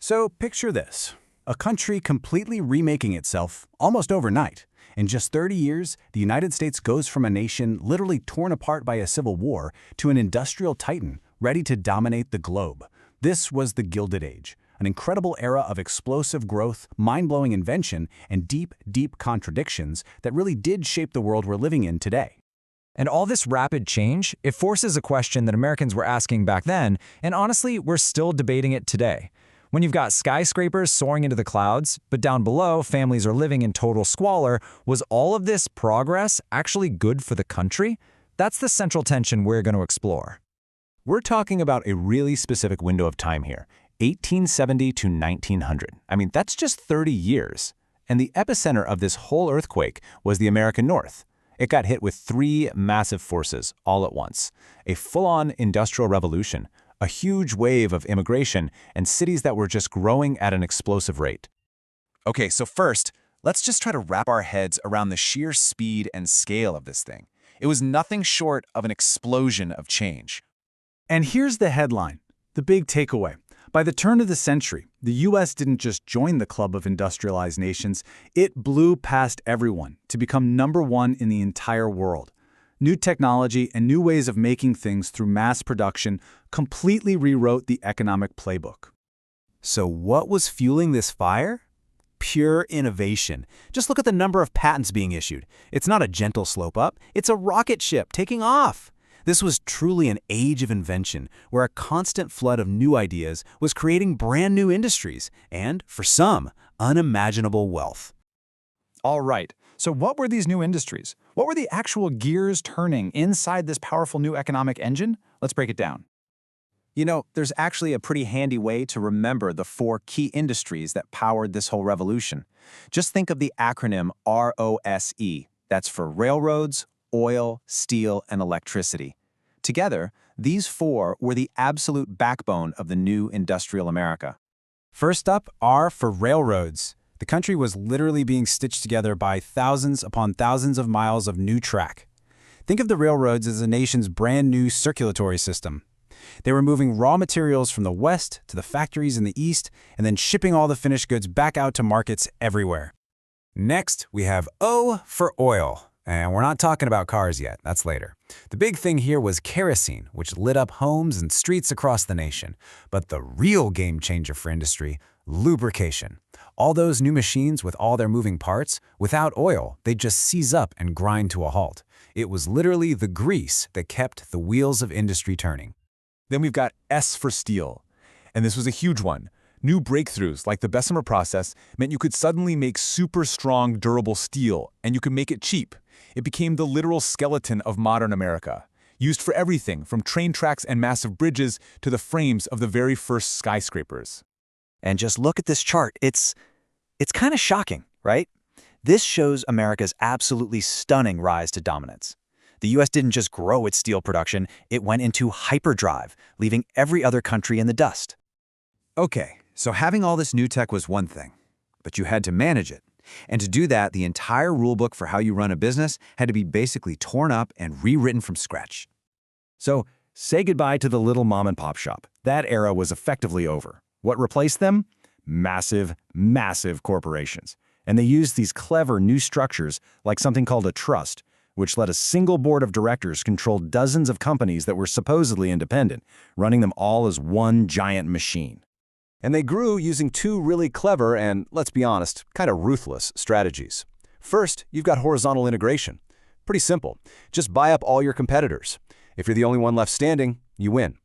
So picture this, a country completely remaking itself almost overnight. In just 30 years, the United States goes from a nation literally torn apart by a civil war to an industrial titan ready to dominate the globe. This was the Gilded Age, an incredible era of explosive growth, mind-blowing invention, and deep, deep contradictions that really did shape the world we're living in today. And all this rapid change, it forces a question that Americans were asking back then, and honestly, we're still debating it today. When you've got skyscrapers soaring into the clouds, but down below, families are living in total squalor, was all of this progress actually good for the country? That's the central tension we're going to explore. We're talking about a really specific window of time here, 1870 to 1900. I mean, that's just 30 years. And the epicenter of this whole earthquake was the American North. It got hit with three massive forces all at once: a full-on industrial revolution, a huge wave of immigration, and cities that were just growing at an explosive rate. Okay, so first, let's just try to wrap our heads around the sheer speed and scale of this thing. It was nothing short of an explosion of change. And here's the headline, the big takeaway. By the turn of the century, the U.S. didn't just join the club of industrialized nations, it blew past everyone to become #1 in the entire world. New technology and new ways of making things through mass production completely rewrote the economic playbook. So what was fueling this fire? Pure innovation. Just look at the number of patents being issued. It's not a gentle slope up, it's a rocket ship taking off. This was truly an age of invention, where a constant flood of new ideas was creating brand new industries and, for some, unimaginable wealth. All right, so what were these new industries? What were the actual gears turning inside this powerful new economic engine? Let's break it down. You know, there's actually a pretty handy way to remember the 4 key industries that powered this whole revolution. Just think of the acronym R.O.S.E. That's for railroads, oil, steel, and electricity. Together, these 4 were the absolute backbone of the new industrial America. First up, R for railroads. The country was literally being stitched together by thousands upon thousands of miles of new track. Think of the railroads as the nation's brand new circulatory system. They were moving raw materials from the west to the factories in the east, and then shipping all the finished goods back out to markets everywhere. Next, we have O for oil. And we're not talking about cars yet, that's later. The big thing here was kerosene, which lit up homes and streets across the nation. But the real game changer for industry, lubrication. All those new machines with all their moving parts, without oil, they'd just seize up and grind to a halt. It was literally the grease that kept the wheels of industry turning. Then we've got S for steel. And this was a huge one. New breakthroughs like the Bessemer process meant you could suddenly make super strong, durable steel, and you could make it cheap. It became the literal skeleton of modern America, used for everything from train tracks and massive bridges to the frames of the very first skyscrapers. And just look at this chart. It's kind of shocking, right? This shows America's absolutely stunning rise to dominance. The U.S. didn't just grow its steel production, it went into hyperdrive, leaving every other country in the dust. Okay, so having all this new tech was one thing, but you had to manage it. And to do that, the entire rulebook for how you run a business had to be basically torn up and rewritten from scratch. So, say goodbye to the little mom-and-pop shop. That era was effectively over. What replaced them? Massive, massive corporations. And they used these clever new structures like something called a trust, which let a single board of directors control dozens of companies that were supposedly independent, running them all as one giant machine. And they grew using 2 really clever and, let's be honest, kind of ruthless strategies. First, you've got horizontal integration. Pretty simple. Just buy up all your competitors. If you're the only one left standing, you win.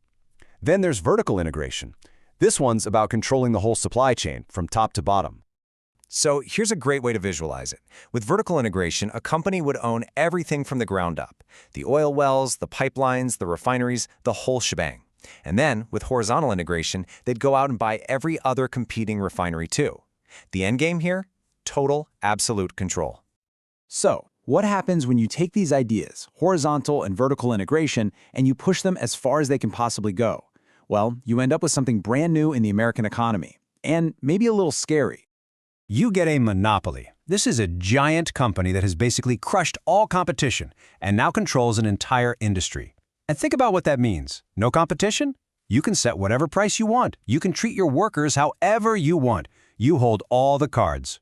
Then there's vertical integration. This one's about controlling the whole supply chain from top to bottom. So here's a great way to visualize it. With vertical integration, a company would own everything from the ground up. The oil wells, the pipelines, the refineries, the whole shebang. And then, with horizontal integration, they'd go out and buy every other competing refinery too. The end game here? Total, absolute control. So, what happens when you take these ideas, horizontal and vertical integration, and you push them as far as they can possibly go? Well, you end up with something brand new in the American economy, and maybe a little scary. You get a monopoly. This is a giant company that has basically crushed all competition and now controls an entire industry. And think about what that means. No competition? You can set whatever price you want. You can treat your workers however you want. You hold all the cards.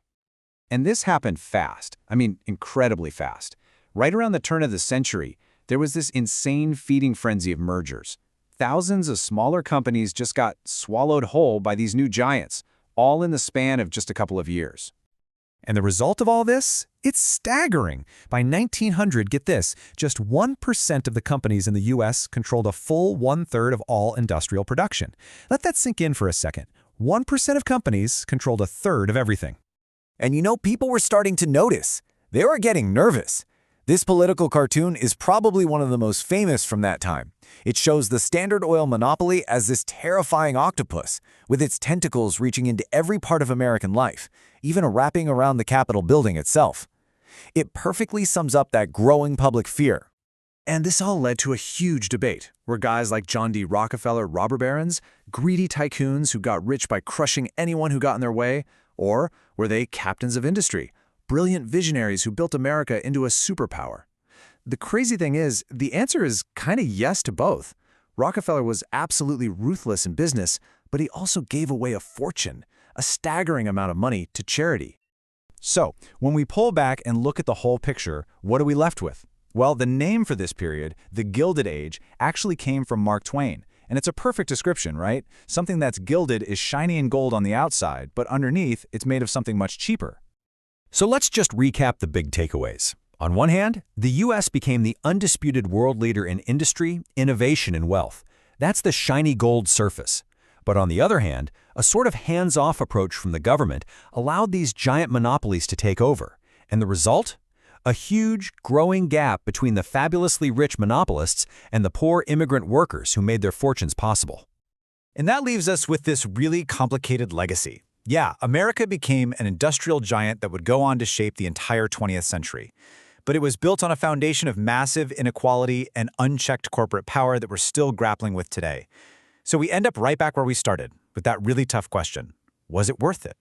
And this happened fast. I mean, incredibly fast. Right around the turn of the century, there was this insane feeding frenzy of mergers. Thousands of smaller companies just got swallowed whole by these new giants, all in the span of just a couple of years. And the result of all this? It's staggering. By 1900, get this, just 1% of the companies in the U.S. controlled a full 1/3 of all industrial production. Let that sink in for a second. 1% of companies controlled 1/3 of everything. And you know, people were starting to notice. They were getting nervous. This political cartoon is probably one of the most famous from that time. It shows the Standard Oil monopoly as this terrifying octopus, with its tentacles reaching into every part of American life, even wrapping around the Capitol building itself. It perfectly sums up that growing public fear. And this all led to a huge debate, where guys like John D. Rockefeller robber barons, greedy tycoons who got rich by crushing anyone who got in their way, or were they captains of industry, brilliant visionaries who built America into a superpower? The crazy thing is, the answer is kind of yes to both. Rockefeller was absolutely ruthless in business, but he also gave away a fortune, a staggering amount of money, to charity. So, when we pull back and look at the whole picture, what are we left with? Well, the name for this period, the Gilded Age, actually came from Mark Twain. And it's a perfect description, right? Something that's gilded is shiny and gold on the outside, but underneath, it's made of something much cheaper. So let's just recap the big takeaways. On one hand, the U.S. became the undisputed world leader in industry, innovation, and wealth. That's the shiny gold surface. But on the other hand, a sort of hands-off approach from the government allowed these giant monopolies to take over. And the result? A huge, growing gap between the fabulously rich monopolists and the poor immigrant workers who made their fortunes possible. And that leaves us with this really complicated legacy. Yeah, America became an industrial giant that would go on to shape the entire 20th century. But it was built on a foundation of massive inequality and unchecked corporate power that we're still grappling with today. So we end up right back where we started, with that really tough question. Was it worth it?